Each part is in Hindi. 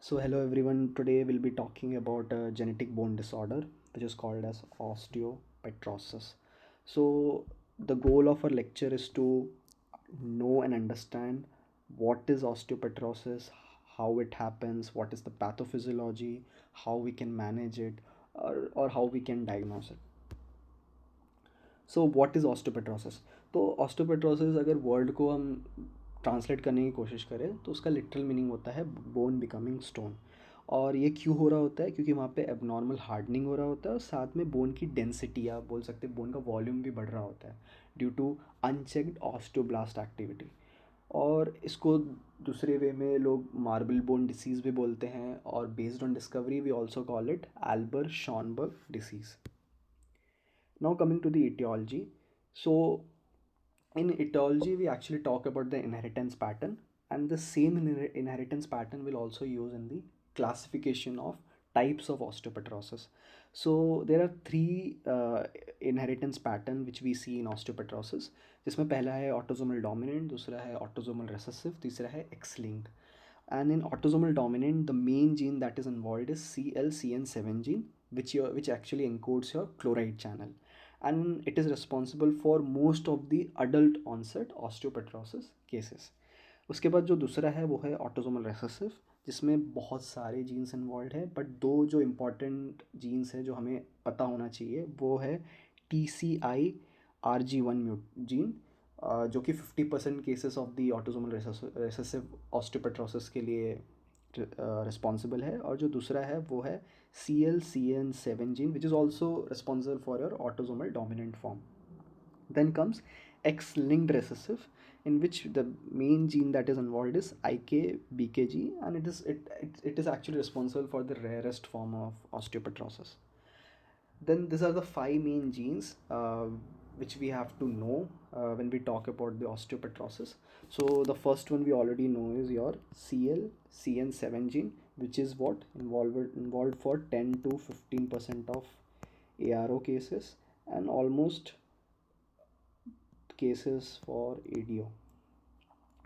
So hello everyone. Today we'll be talking about a genetic bone disorder which is called as osteopetrosis. So the goal of our lecture is to know and understand what is osteopetrosis, how it happens, what is the pathophysiology, how we can manage it, or how we can diagnose it. So what is osteopetrosis? तो ऑस्टियोपेट्रोसिस अगर वर्ड को हम ट्रांसलेट करने की कोशिश करें तो उसका लिटरल मीनिंग होता है बोन बिकमिंग स्टोन। और ये क्यों हो रहा होता है? क्योंकि वहाँ पे एबनॉर्मल हार्डनिंग हो रहा होता है और साथ में बोन की डेंसिटी, आप बोल सकते हैं बोन का वॉल्यूम भी बढ़ रहा होता है due to unchecked osteoblast activity. और इसको दूसरे वे में लोग मार्बल बोन डिसीज़ भी बोलते हैं, और based on discovery we also call it Albers Schönberg disease. Now coming to the etiology. So in etiology we actually talk about the inheritance pattern, and the same inheritance pattern will also use in the classification of types of osteopetrosis. So there are three inheritance pattern which we see in osteopetrosis, जिसमें पहला है autosomal dominant, दूसरा है autosomal recessive, तीसरा है X-linked. And in autosomal dominant, the main gene that is involved is CLCN7 gene, which actually encodes your chloride channel, and it is responsible for most of the adult onset osteopetrosis cases. उसके बाद जो दूसरा है वो है ऑटोसोमल रेसेसिव, जिसमें बहुत सारे जीन्स इन्वॉल्व है, बट दो जो इम्पॉर्टेंट जीन्स है जो हमें पता होना चाहिए वो है TCI RG1 जीन, जो कि 50% cases of the autosomal recessive osteopetrosis के लिए रिस्पॉन्सिबल है, और जो दूसरा है वो है CLCN7 gene which is also responsible for your autosomal dominant form. Then comes X-linked recessive, in which the main gene that is involved is IKBKG, and it is actually responsible for the rarest form of osteopetrosis. Then these are the five main genes which we have to know when we talk about the osteopetrosis. So the first one we already know is your CLCN7 gene, which is what involved for 10 to 15% of ARO cases, and almost cases for ADO,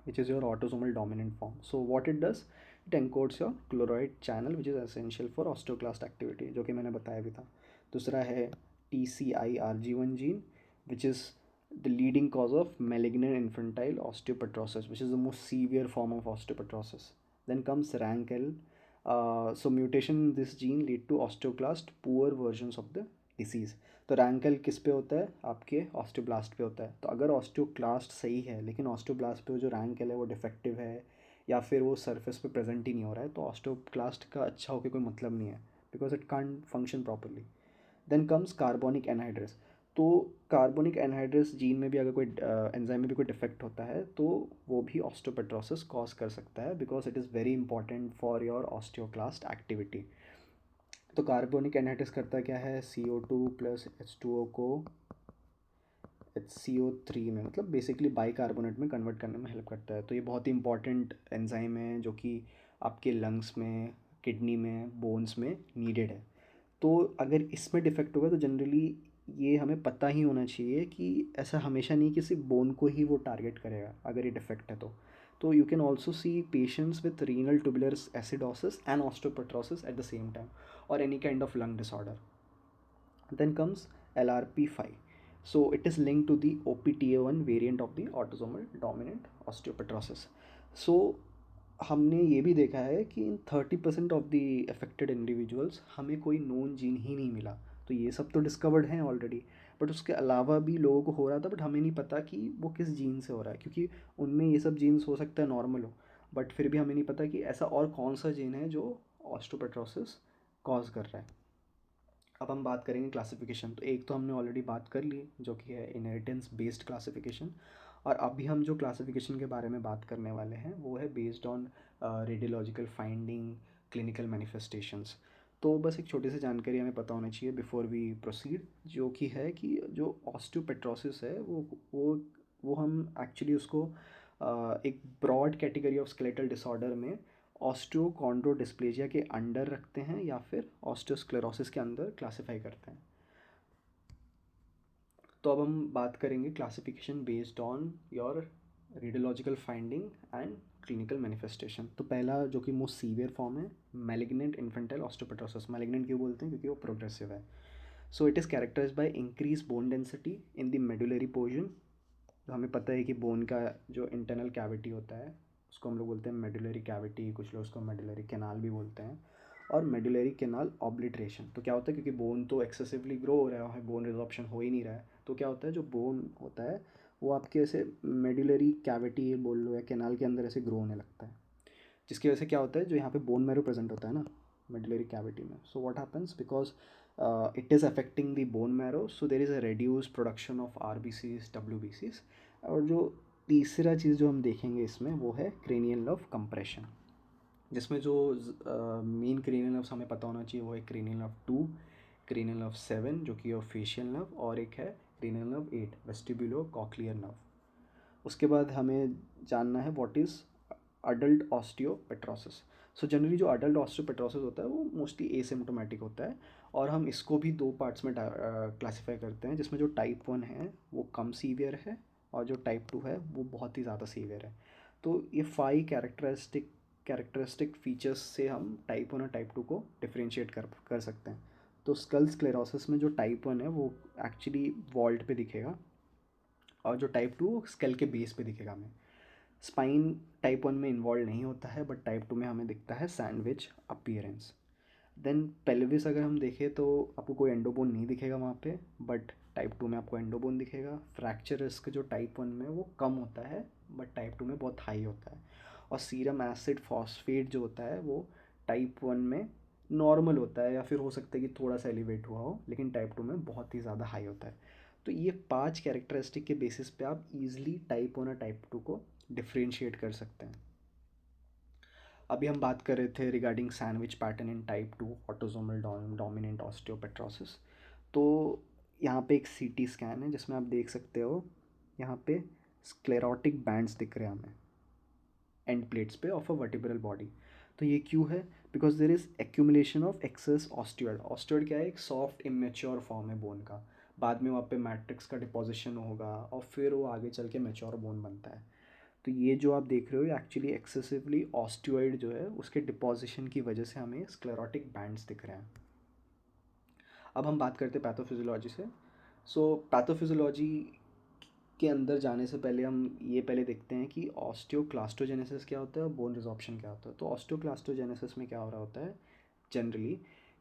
which is your autosomal dominant form. So what it does, it encodes your chloride channel, which is essential for osteoclast activity, जो कि मैंने बताया भी था. दूसरा है TCI RG1 gene, which is the leading cause of malignant infantile osteopetrosis, which is the most severe form of osteopetrosis. Then comes RANKL. So mutation in this gene lead to osteoclast poor versions of the disease. तो रैंकल किस पे होता है? आपके ऑस्टियोब्लास्ट पे होता है. तो अगर ऑस्टियोक्लास्ट सही है लेकिन ऑस्टियोब्लास्ट पे जो रैंकल है वो डिफेक्टिव है, या फिर वो सरफेस पे प्रेजेंट ही नहीं हो रहा है, तो ऑस्टियोक्लास्ट का अच्छा होकर कोई मतलब नहीं है, because it can't function properly. Then comes carbonic anhydrase. तो कार्बोनिक एनहाइड्रेस जीन में भी अगर कोई एंजाइम में भी कोई डिफेक्ट होता है तो वो भी ऑस्टियोपेट्रोसिस कॉज कर सकता है, because it is very important for your osteoclast activity. तो कार्बोनिक एनहाइड्रेस करता क्या है? CO2 प्लस H2O को HCO3 में, मतलब बेसिकली बाइकार्बोनेट में कन्वर्ट करने में हेल्प करता है. तो ये बहुत ही इंपॉर्टेंट एंजाइम है जो कि आपके लंग्स में, किडनी में, बोन्स में नीडेड है. तो अगर इसमें डिफेक्ट होगा तो जनरली ये हमें पता ही होना चाहिए कि ऐसा हमेशा नहीं कि सिर्फ बोन को ही वो टारगेट करेगा अगर ये डिफेक्ट है तो you can also see patients with renal tubular acidosis and osteopetrosis at the same time, or any kind of lung disorder. Then comes LRP5. So it is linked to the OPTA1 variant of the autosomal dominant osteopetrosis. So हमने ये भी देखा है कि इन 30% ऑफ द अफेक्टेड इंडिविजुअल्स हमें कोई नोन जीन ही नहीं मिला. तो ये सब तो डिस्कवर्ड हैं ऑलरेडी, बट उसके अलावा भी लोगों को हो रहा था, बट हमें नहीं पता कि वो किस जीन से हो रहा है, क्योंकि उनमें ये सब जीन्स हो सकता है नॉर्मल हो, बट फिर भी हमें नहीं पता कि ऐसा और कौन सा जीन है जो ऑस्टोपेट्रोसिस कॉज कर रहा है. अब हम बात करेंगे क्लासिफिकेशन. तो एक तो हमने ऑलरेडी बात कर ली जो कि है इनहेरिटेंस बेस्ड क्लासिफिकेशन, और अभी हम जो क्लासिफिकेशन के बारे में बात करने वाले हैं वो है based on radiological finding, clinical manifestations. तो बस एक छोटी सी जानकारी हमें पता होनी चाहिए बिफोर वी प्रोसीड, जो कि है कि जो ऑस्टियोपेट्रोसिस है वो हम एक्चुअली उसको एक broad category of skeletal disorder में ऑस्टियोकॉन्ड्रोडिस्प्लेजिया के अंडर रखते हैं, या फिर ऑस्टियोस्क्लेरोसिस के अंदर क्लासिफाई करते हैं. तो अब हम बात करेंगे classification based on your radiological finding and clinical manifestation. तो पहला जो कि मोस्ट सीवियर फॉर्म है, मैलिग्नेंट इन्फेंटाइल ऑस्टियोपेट्रोसिस। मैलिग्नेंट क्यों बोलते हैं? क्योंकि वो प्रोग्रेसिव है। So it is characterise by increase bone density in the medullary portion. तो हमें पता है कि बोन का जो इंटरनल कैविटी होता है उसको हम लोग बोलते हैं मेडुलरी कैविटी, कुछ लोग उसको मेडुलरी कैनाल भी बोलते हैं। और मेडुलरी कैनाल ऑब्लिट्रेशन, तो क्या होता है, क्योंकि बोन तो एक्सेसिवली ग्रो हो रहा है, बोन रिजॉर्प्शन हो ही नहीं रहा है, तो क्या होता है, जो बोन होता है वो आपके ऐसे मेडुलरी कैविटी बोल लो या कैनाल के अंदर ऐसे ग्रो होने लगता है, जिसकी वजह से क्या होता है, जो यहाँ पे बोन मैरो प्रेजेंट होता है ना मेडुलरी कैविटी में, so what happens because it is affecting the bone marrow, so there is a reduce production of RBCs WBCs। और जो तीसरा चीज़ जो हम देखेंगे इसमें वो है क्रेनियल नर्व कंप्रेशन, जिसमें जो मेन क्रेनियल नर्व्स हमें पता होना चाहिए वो है क्रेनियल नर्व 2, क्रेनियल नर्व 7 जो कि फेशियल नर्व, और एक है cranial nerve 8 vestibulocochlear nerve. उसके बाद हमें जानना है what is adult osteopetrosis. So generally जो अडल्ट ऑस्टियोपेट्रोसिस होता है वो मोस्टली एसिम्प्टोमेटिक होता है, और हम इसको भी दो पार्ट्स में क्लासीफाई करते हैं, जिसमें जो टाइप 1 है वो कम सीवियर है और जो टाइप 2 है वो बहुत ही ज़्यादा सीवियर है। तो ये 5 कैरेक्टरिस्टिक फीचर्स से हम टाइप 1 और टाइप 2 को डिफ्रेंशिएट कर सकते हैं। तो स्कल स्क्लेरोसिस में जो टाइप 1 है वो एक्चुअली वॉल्ट पे दिखेगा, और जो टाइप 2 स्कल के बेस पे दिखेगा हमें। स्पाइन टाइप 1 में इन्वॉल्व नहीं होता है, बट टाइप 2 में हमें दिखता है सैंडविच अपीयरेंस। देन पेल्विस अगर हम देखें तो आपको कोई एंडोबोन नहीं दिखेगा वहाँ पे, बट टाइप 2 में आपको एंडोबोन दिखेगा। फ्रैक्चर रिस्क जो टाइप 1 में वो कम होता है, बट टाइप 2 में बहुत हाई होता है। और सीरम एसिड फॉस्फेट जो होता है वो टाइप 1 में नॉर्मल होता है, या फिर हो सकता है कि थोड़ा सा एलिवेट हुआ हो, लेकिन टाइप 2 में बहुत ही ज़्यादा हाई होता है। तो ये 5 कैरेक्टरिस्टिक के बेसिस पे आप इजीली टाइप 1 और टाइप 2 को डिफ्रेंशिएट कर सकते हैं। अभी हम बात कर रहे थे regarding sandwich pattern in type 2 autosomal dominant ऑस्टियोपेट्रोसिस। तो यहाँ पे एक CT स्कैन है जिसमें आप देख सकते हो, यहाँ पे स्क्लेरोटिक बैंड्स दिख रहे हैं हमें एंड प्लेट्स पे ऑफ अ वर्टिब्रल बॉडी। तो ये क्यों है? Because there is accumulation of excess osteoid. Osteoid क्या है? एक सॉफ्ट इमेच्योर फॉर्म है बोन का, बाद में वहाँ पे मैट्रिक्स का डिपोजिशन होगा और फिर वो आगे चल के मेच्योर बोन बनता है। तो ये जो आप देख रहे हो एक्चुअली एक्सेसिवली ऑस्टियोइड जो है उसके डिपोजिशन की वजह से हमें स्क्लेरोटिक बैंड्स दिख रहे हैं। अब हम बात करते हैं पैथोफिजियोलॉजी से। सो पैथोफिजियोलॉजी के अंदर जाने से पहले हम ये पहले देखते हैं कि ऑस्टियोक्लास्टोजेनेसिस क्या होता है और बोन रिजॉर्प्शन क्या होता है। तो ऑस्टियोक्लास्टोजेनेसिस में क्या हो रहा होता है जनरली,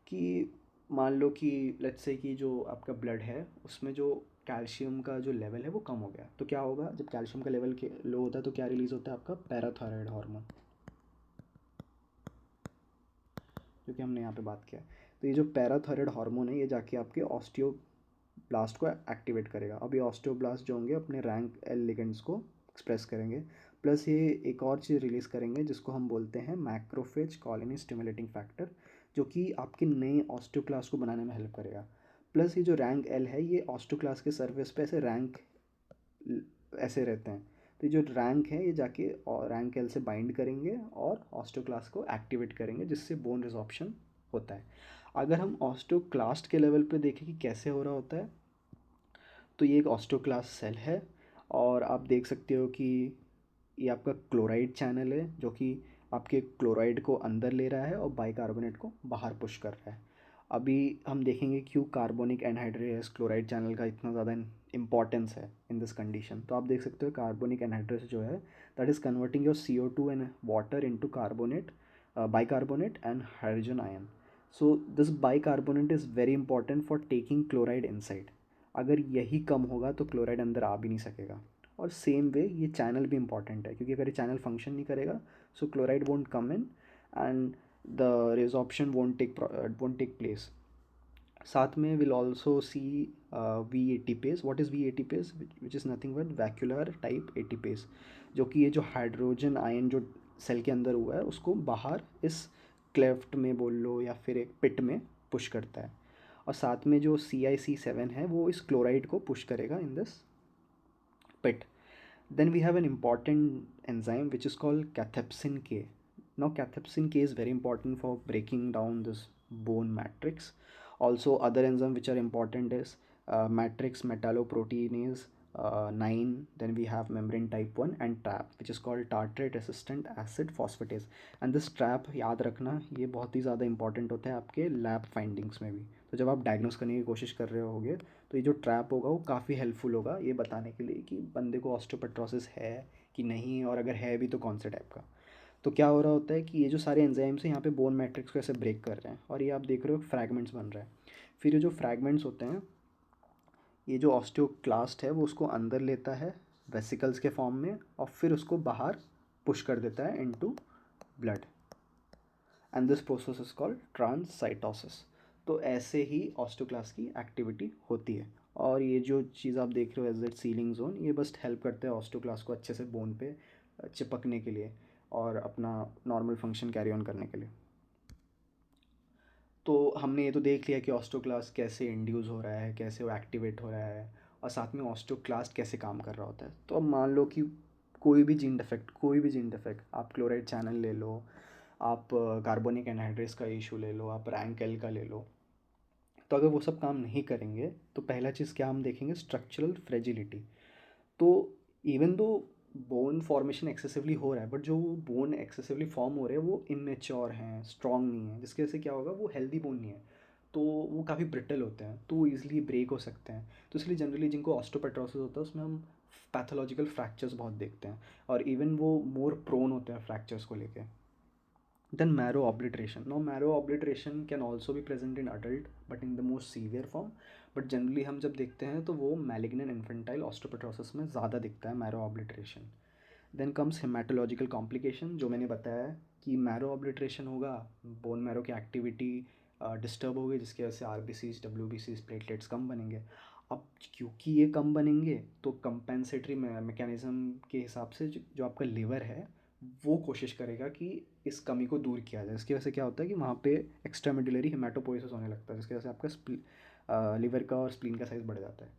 कि मान लो कि लेट्स से कि जो आपका ब्लड है उसमें जो कैल्शियम का जो लेवल है वो कम हो गया, तो क्या होगा, जब कैल्शियम का लेवल लो होता है तो क्या रिलीज़ होता है? आपका पैराथायरॉयड हार्मोन, जो कि हमने यहाँ पे बात किया। तो ये जो पैराथायरॉयड हार्मोन है ये जाके आपके ऑस्टियोब्लास्ट को एक्टिवेट करेगा। अब ये ऑस्टियोब्लास्ट जो होंगे अपने रैंक एल लिगेंड्स को एक्सप्रेस करेंगे, प्लस ये एक और चीज़ रिलीज़ करेंगे जिसको हम बोलते हैं मैक्रोफेज कॉलोनी स्टिमुलेटिंग फैक्टर, जो कि आपके नए ऑस्टियोक्लास्ट को बनाने में हेल्प करेगा। प्लस ये जो रैंक एल है ये ऑस्टियोक्लास्ट के सर्फेस पे ऐसे रैंक ऐसे रहते हैं, तो ये जो रैंक है ये जाके और रैंक एल से बाइंड करेंगे और ऑस्टियोक्लास्ट को एक्टिवेट करेंगे, जिससे बोन रिजॉर्प्शन होता है। अगर हम ऑस्टियोक्लास्ट के लेवल पे देखें कि कैसे हो रहा होता है, तो ये एक ऑस्टियोक्लास्ट सेल है, और आप देख सकते हो कि ये आपका क्लोराइड चैनल है जो कि आपके क्लोराइड को अंदर ले रहा है और बाइकार्बोनेट को बाहर पुश कर रहा है। अभी हम देखेंगे क्यों कार्बोनिक एनहाइड्रेस क्लोराइड चैनल का इतना ज़्यादा इंपॉर्टेंस है इन दिस कंडीशन। तो आप देख सकते हो कार्बोनिक एनहाइड्रेस जो है that is converting your CO2 and water into carbonate, bicarbonate and hydrogen ion. So this bicarbonate is very important for taking chloride inside. अगर यही कम होगा तो क्लोराइड अंदर आ भी नहीं सकेगा। और सेम वे ये चैनल भी इंपॉर्टेंट है, क्योंकि अगर ये चैनल फंक्शन नहीं करेगा so chloride won't come in and the resorption won't take place. साथ में will also see V80 what is V80 which is nothing but vacuolar type ATPase, जो कि ये जो हाइड्रोजन आयन जो सेल के अंदर हुआ है उसको बाहर इस क्लेफ्ट में बोल लो या फिर एक पिट में पुश करता है। और साथ में जो CIC7 है वो इस क्लोराइड को पुश करेगा in this pit. Then we have an important enzyme which is called cathepsin K. Now cathepsin K is very important for breaking down this bone matrix. Also other enzyme which are important is matrix metalloproteinase, 9, then we have membrane type 1 and trap which is called tartrate resistant acid phosphatase. And this trap याद रखना ये बहुत ही ज़्यादा इंपॉर्टेंट होता है आपके लैब फाइंडिंग्स में भी। तो जब आप डायग्नोस करने की कोशिश कर रहे होगे तो ये जो ट्रैप होगा वो काफ़ी हेल्पफुल होगा ये बताने के लिए कि बंदे को ऑस्टियोपेट्रोसिस है कि नहीं, और अगर है भी तो कौन से टाइप का। तो क्या हो रहा होता है कि ये जो सारे एंजाइम्स हैं यहाँ पे बोन मैट्रिक्स को ऐसे ब्रेक कर रहे हैं और ये आप देख रहे हो फ्रैगमेंट्स बन रहा है। फिर ये जो फ्रैगमेंट्स होते हैं, ये जो ऑस्टियोक्लास्ट है वो उसको अंदर लेता है वेसिकल्स के फॉर्म में और फिर उसको बाहर पुश कर देता है into blood, and this process is called transcytosis. तो ऐसे ही ऑस्टियोक्लास्ट की एक्टिविटी होती है। और ये जो चीज़ आप देख रहे हो एज दैट सीलिंग जोन, ये बस हेल्प करते हैं ऑस्टियोक्लास्ट को अच्छे से बोन पे चिपकने के लिए और अपना नॉर्मल फंक्शन कैरी ऑन करने के लिए। तो हमने ये तो देख लिया कि ऑस्टियोक्लास्ट कैसे इंड्यूस हो रहा है, कैसे वो एक्टिवेट हो रहा है, और साथ में ऑस्टियोक्लास्ट कैसे काम कर रहा होता है। तो अब मान लो कि कोई भी जीन डिफेक्ट, आप क्लोराइड चैनल ले लो, आप कार्बोनिक एनहाइड्रेस का इशू ले लो, आप रैंकेल का ले लो, तो अगर वो सब काम नहीं करेंगे तो पहला चीज़ क्या हम देखेंगे, स्ट्रक्चरल फ्रेजिलिटी। तो even though bone formation excessively हो रहा है, बट जो बोन एक्सेसिवली फॉर्म हो रहे हैं वो इमेच्योर हैं, स्ट्रॉन्ग नहीं है, जिसकी वजह से क्या होगा, वो हेल्दी बोन नहीं है, तो वो काफ़ी ब्रिटल होते हैं, तो वो ईजिली ब्रेक हो सकते हैं। तो इसलिए जनरली जिनको ऑस्टोपेट्रोसिस होता है उसमें हम पैथोलॉजिकल फ्रैक्चर्स बहुत देखते हैं, और इवन वो मोर प्रोन होते हैं फ्रैक्चर्स को लेके। Then marrow obliteration. Now marrow obliteration can also be present in adult but in the most severe form. But generally हम जब देखते हैं तो वो malignant infantile osteopetrosis में ज़्यादा दिखता है marrow obliteration. Then comes hematological complication, जो मैंने बताया कि marrow obliteration होगा, bone marrow की activity डिस्टर्ब होगी, जिसकी वजह से RBCs, WBCs, प्लेटलेट्स कम बनेंगे। अब क्योंकि ये कम बनेंगे तो कंपेंसेटरी मैकेनिज़्म के हिसाब से जो आपका लिवर है वो कोशिश करेगा कि इस कमी को दूर किया जाए। इसकी वजह से क्या होता है कि वहाँ पे एक्स्ट्रामेडुलरी हेमाटोपोइसिस होने लगता है, जिसकी वजह से आपका लिवर का और स्प्लीन का साइज़ बढ़ जाता है।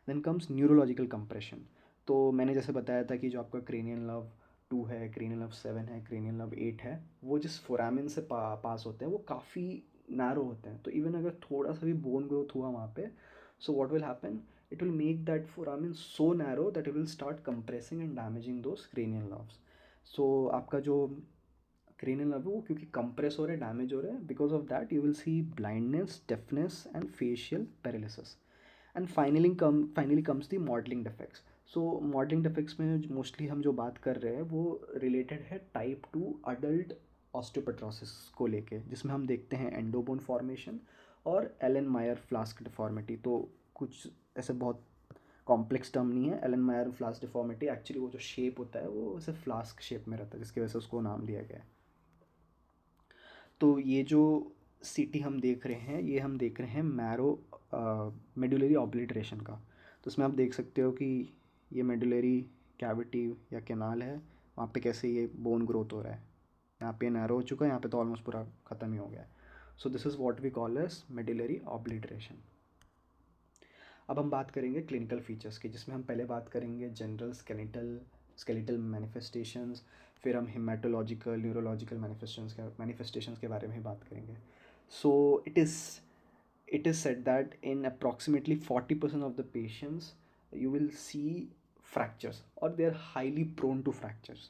Then comes neurological compression. तो मैंने जैसे बताया था कि जो आपका क्रेनियल नर्व 2 है, क्रेनियल नर्व 7 है, क्रेनियल नर्व 8 है, वो जिस फोरामिन से पास होते हैं वो काफ़ी नैरो होते हैं। तो इवन अगर थोड़ा सा भी बोन ग्रोथ हुआ वहाँ पे, so what will happen, it will make that foramen so narrow that it will start compressing and damaging those cranial nerves. So आपका जो cranial nerve है वो क्योंकि compress हो रहे हैं, डैमेज हो रहे हैं, because of that you will see blindness, deafness and facial paralysis. And finally comes the modeling defects. So modeling defects में मोस्टली हम जो बात कर रहे हैं वो रिलेटेड है टाइप 2 अडल्ट ऑस्टियोपेट्रोसिस को लेके, जिसमें हम देखते हैं एंडोबोन फॉर्मेशन और एलन मायर फ्लास्क डिफॉर्मिटी। तो कुछ ऐसे बहुत कॉम्प्लेक्स टर्म नहीं है। एलन मायर फ्लास्क डिफॉर्मिटी एक्चुअली वो जो शेप होता है वो ऐसे फ्लास्क शेप में रहता है, जिसकी वजह से उसको नाम दिया गया है। तो ये जो सीटी हम देख रहे हैं, ये हम देख रहे हैं मैरो मेडुलरी ऑब्लिटरेशन का। तो इसमें आप देख सकते हो कि ये मेडुलरी कैविटी या कैनाल है, वहाँ पे कैसे ये बोन ग्रोथ हो रहा है। यहाँ पे नैरो हो चुका है, यहाँ पे तो ऑलमोस्ट पूरा ख़त्म ही हो गया है। So this is what we call as medullary obliteration. अब हम बात करेंगे क्लिनिकल फीचर्स की, जिसमें हम पहले बात करेंगे जनरल स्केलेटल मैनिफेस्टेशंस, फिर हम हेमाटोलॉजिकल न्यूरोलॉजिकल मैनिफेस्टेशंस के बारे में ही बात करेंगे। सो it is said that in approximately 40% of the patients you will see fractures or they are highly prone to fractures.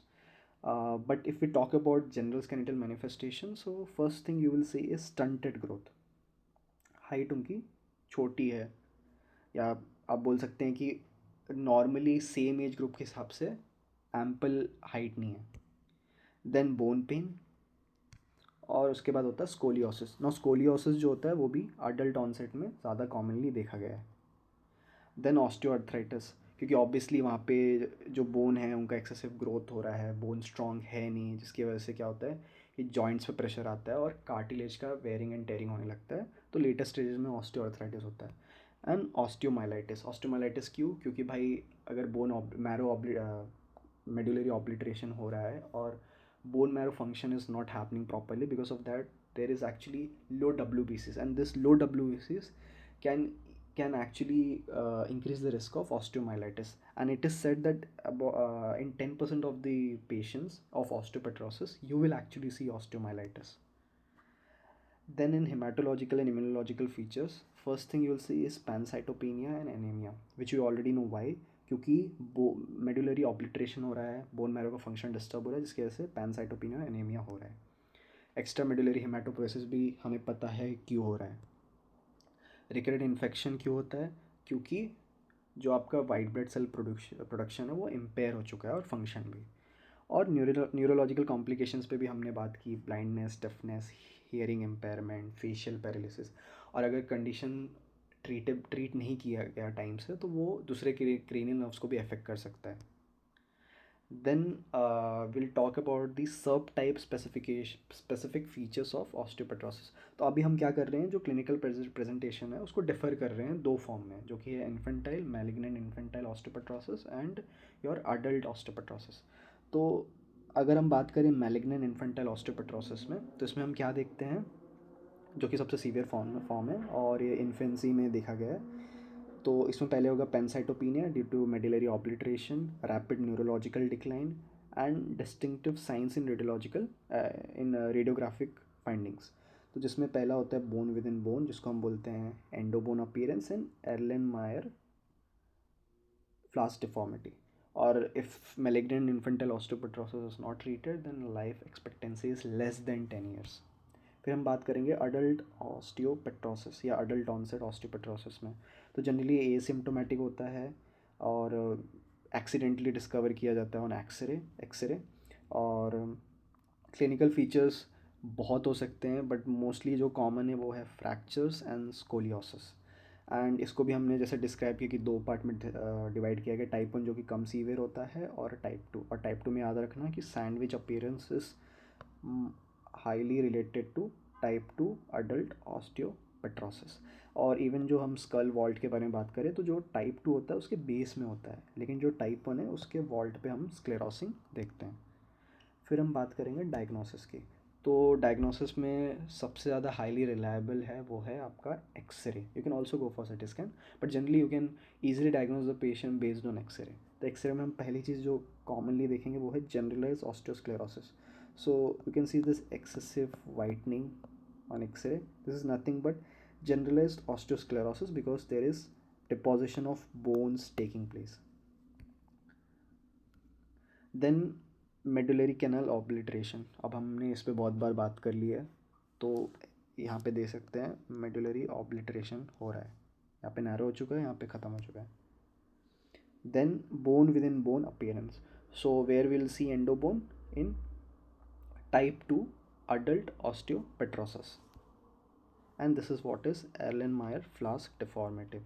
But if we talk about general skeletal manifestation, so first thing you will see is stunted growth. Height उनकी छोटी है, या आप बोल सकते हैं कि नॉर्मली सेम एज ग्रुप के हिसाब से एम्पल हाइट नहीं है। देन बोन पेन, और उसके बाद होता है स्कोलियोसिस। नो स्कोलियोसिस जो होता है वो भी अडल्ट ऑनसेट में ज़्यादा कॉमनली देखा गया है। देन ऑस्टियोआर्थराइटिस, क्योंकि ऑब्वियसली वहाँ पे जो बोन है उनका एक्सेसिव ग्रोथ हो रहा है, बोन स्ट्रॉन्ग है नहीं, जिसकी वजह से क्या होता है कि जॉइंट्स पे प्रेशर आता है और कार्टिलेज का वेयरिंग एंड टेयरिंग होने लगता है। तो लेटेस्ट स्टेजेस में ऑस्टियोआर्थराइटिस होता है। एंड ऑस्टियोमाइलाइटिस क्यों, क्योंकि भाई अगर मैरो मेडुलरी ऑब्लिटरेशन हो रहा है और bone marrow function is not happening properly, because of that there is actually low WBCs, and this low WBCs can actually increase the risk of osteomyelitis. And it is said that in 10% of the patients of osteopetrosis you will actually see osteomyelitis. Then in hematological and immunological features, first thing you will see is pancytopenia and anemia, which you already know why. क्योंकि मेडुलरी ऑब्लिट्रेशन हो रहा है, बोन मैरो का फंक्शन डिस्टर्ब हो रहा है, जिसकी वजह से पैनसाइटोपिनिया एनीमिया हो रहा है। एक्स्ट्रा मेडुलरी हेमाटोपोएसिस भी हमें पता है क्यों हो रहा है। रिकरेंट इन्फेक्शन क्यों होता है? क्योंकि जो आपका वाइट ब्लड सेल प्रोडक्शन है वो इम्पेयर हो चुका है, और फंक्शन भी। और न्यूरोलॉजिकल कॉम्प्लिकेशंस पे भी हमने बात की, blindness, deafness, hearing impairment, facial paralysis. और अगर कंडीशन ट्रीट नहीं किया गया टाइम से, तो वो दूसरे क्रेनियल नर्व्स को भी अफेक्ट कर सकता है। Then will talk about the subtype specific features of osteopetrosis. तो अभी हम क्या कर रहे हैं, जो क्लिनिकल प्रेजेंटेशन है उसको डिफर कर रहे हैं दो फॉर्म में, जो कि है infantile, malignant infantile osteopetrosis and your adult osteopetrosis. तो अगर हम बात करें मैलिग्नेंट इन्फेंटाइल ऑस्टियोपेट्रोसिस में, तो इसमें हम क्या देखते हैं, जो कि सबसे सीवियर फॉर्म है और ये इन्फेंसी में देखा गया है। तो इसमें पहले होगा pancytopenia due to medullary obliteration, rapid neurological decline and distinctive signs in radiological in radiographic findings. तो जिसमें पहला होता है बोन विद इन बोन, जिसको हम बोलते हैं एंडोबोन अपीयरेंस एंड एर्लेन मायर फ्लास डिफॉर्मिटी। और if malignant infantile osteopetrosis is not treated, then life expectancy is less than 10 years. फिर हम बात करेंगे अडल्ट ऑस्टियोपेट्रोसिस या अडल्ट ऑनसेट ऑस्टियोपेट्रोसिस में। तो जनरली एसिम्टोमेटिक होता है और एक्सीडेंटली डिस्कवर किया जाता है ऑन एक्सरे। और क्लिनिकल फीचर्स बहुत हो सकते हैं, बट मोस्टली जो कॉमन है वो है फ्रैक्चर्स एंड स्कोलियोसिस। एंड इसको भी हमने जैसे डिस्क्राइब किया कि दो पार्ट में डिवाइड किया गया, टाइप 1 जो कि कम सीवियर होता है, और टाइप 2 में याद रखना कि sandwich appearance is highly related to type 2 adult osteopetrosis. और इवन जो हम स्कल वॉल्ट के बारे में बात करें, तो जो टाइप 2 होता है उसके बेस में होता है, लेकिन जो टाइप 1 है उसके वॉल्ट पे हम स्क्लेरोसिंग देखते हैं। फिर हम बात करेंगे डायग्नोसिस की। तो डायग्नोसिस में सबसे ज़्यादा हाईली रिलायबल है वो है आपका X-ray. You can also go for CT scan, but generally you can easily diagnose the patient based on X-ray. तो एक्सरे में हम पहली चीज़ जो कॉमनली देखेंगे वो है generalise osteosclerosis. So you can see this excessive whitening on X-ray. This is nothing but generalized osteosclerosis because there is deposition of bones taking place. Then medullary canal obliteration. अब हमने इस पर बहुत बार बात कर ली है, तो यहाँ पे दे सकते हैं मेडुलरी ऑब्लिट्रेशन हो रहा है, यहाँ पे नैरो हो चुका है, यहाँ पे ख़त्म हो चुका है। Then bone within bone appearance. So where will see endobone in type 2 adult osteopetrosis, and this is what is Erlenmeyer flask deformity.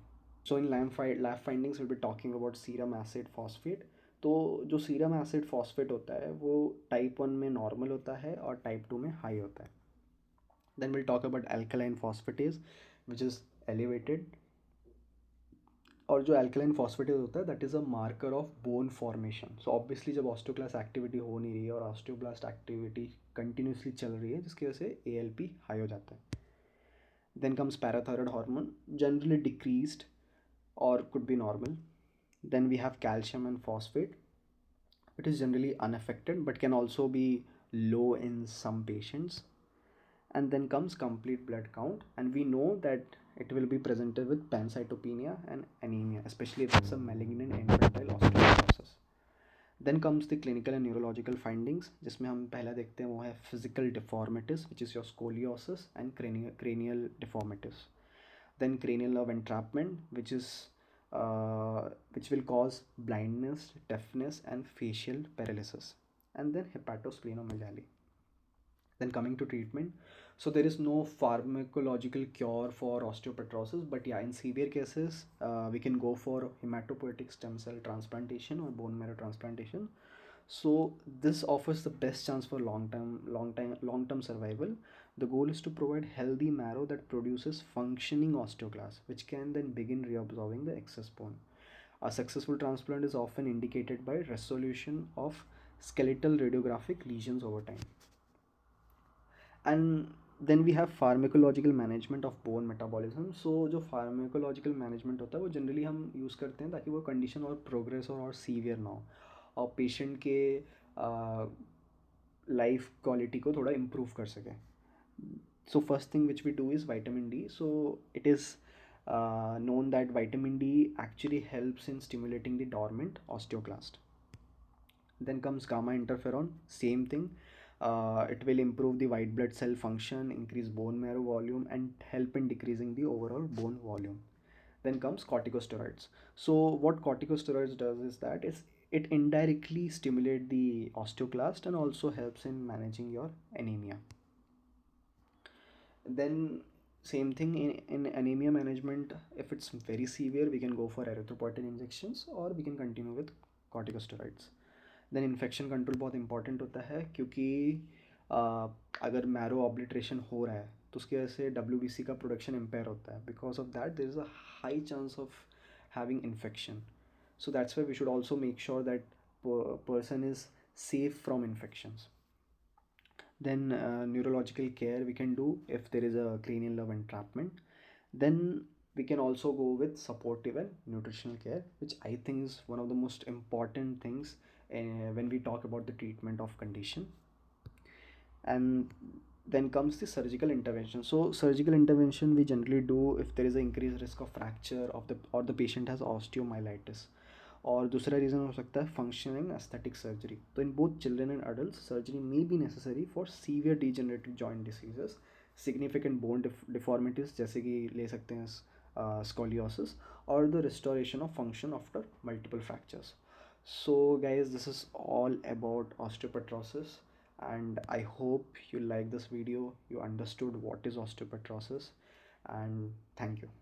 So in lab findings we'll be talking about serum acid phosphate. तो जो सीरम एसिड फॉस्फेट होता है वो टाइप 1 में नॉर्मल होता है और टाइप 2 में हाई होता है। Then will talk about alkaline phosphatase which is elevated. और जो अल्कलाइन फॉस्फेटेज होता है that is a marker of bone formation. So obviously जब ऑस्टियोक्लास्ट एक्टिविटी हो नहीं रही है और ऑस्टियोब्लास्ट एक्टिविटी कंटिन्यूसली चल रही है, जिसकी वजह से ALP हाई हो जाता है। Then comes parathyroid hormone, generally decreased or could be normal. Then we have calcium and phosphate. It is generally unaffected but can also be low in some patients. And then comes complete blood count, and we know that it will be presented with pancytopenia and anemia, especially if it's a malignant infantile osteoporosis. Then comes the clinical and neurological findings, जिसमें हम पहला देखते हैं वो है physical deformities which is your scoliosis and cranial deformities. Then cranial nerve entrapment which will cause blindness, deafness and facial paralysis. And then hepatosplenomegaly. Then coming to treatment, so there is no pharmacological cure for osteopetrosis, but yeah, in severe cases we can go for hematopoietic stem cell transplantation or bone marrow transplantation. So this offers the best chance for long term survival. The goal is to provide healthy marrow that produces functioning osteoclasts, which can then begin reabsorbing the excess bone. A successful transplant is often indicated by resolution of skeletal radiographic lesions over time. And then we have pharmacological management of bone metabolism. So जो फार्मेकोलॉजिकल मैनेजमेंट होता है वो जनरली हम यूज़ करते हैं ताकि वो कंडीशन और प्रोग्रेस और सीवियर ना हो और पेशेंट के लाइफ क्वालिटी को थोड़ा इम्प्रूव कर सके। So first thing which we do is vitamin D. So it is known that vitamin D actually helps in stimulating the dormant osteoclast. Then comes gamma interferon, same thing. It will improve the white blood cell function, increase bone marrow volume, and help in decreasing the overall bone volume. Then comes corticosteroids. So what corticosteroids does is that it indirectly stimulate the osteoclast and also helps in managing your anemia. Then same thing in anemia management. If it's very severe, we can go for erythropoietin injections or we can continue with corticosteroids. देन इन्फेक्शन कंट्रोल बहुत इंपॉर्टेंट होता है, क्योंकि अगर मैरो ऑब्लिट्रेशन हो रहा है तो उसकी वजह से WBC का प्रोडक्शन इम्पेयर होता है. Because of that there is a high chance of having infection. So that's why we should also make sure that person is safe from infections. Then neurological care we can do if there is a cranial nerve entrapment. Then we can also go with supportive and nutritional care, which I think is one of the most important things when we talk about the treatment of condition. And then comes the surgical intervention. So surgical intervention we generally do if there is an increased risk of fracture of the or the patient has osteomyelitis. और दूसरा रीज़न हो सकता है फंक्शनल एंड एस्थेटिक सर्जरी. तो in both children and adult surgery may be necessary for severe degenerative joint diseases, significant bone deformities जैसे कि ले सकते हैं स्कोलियोसिस, और the restoration of function after multiple fractures. So guys, this is all about osteopetrosis, and I hope you like this video, you understood what is osteopetrosis, and thank you.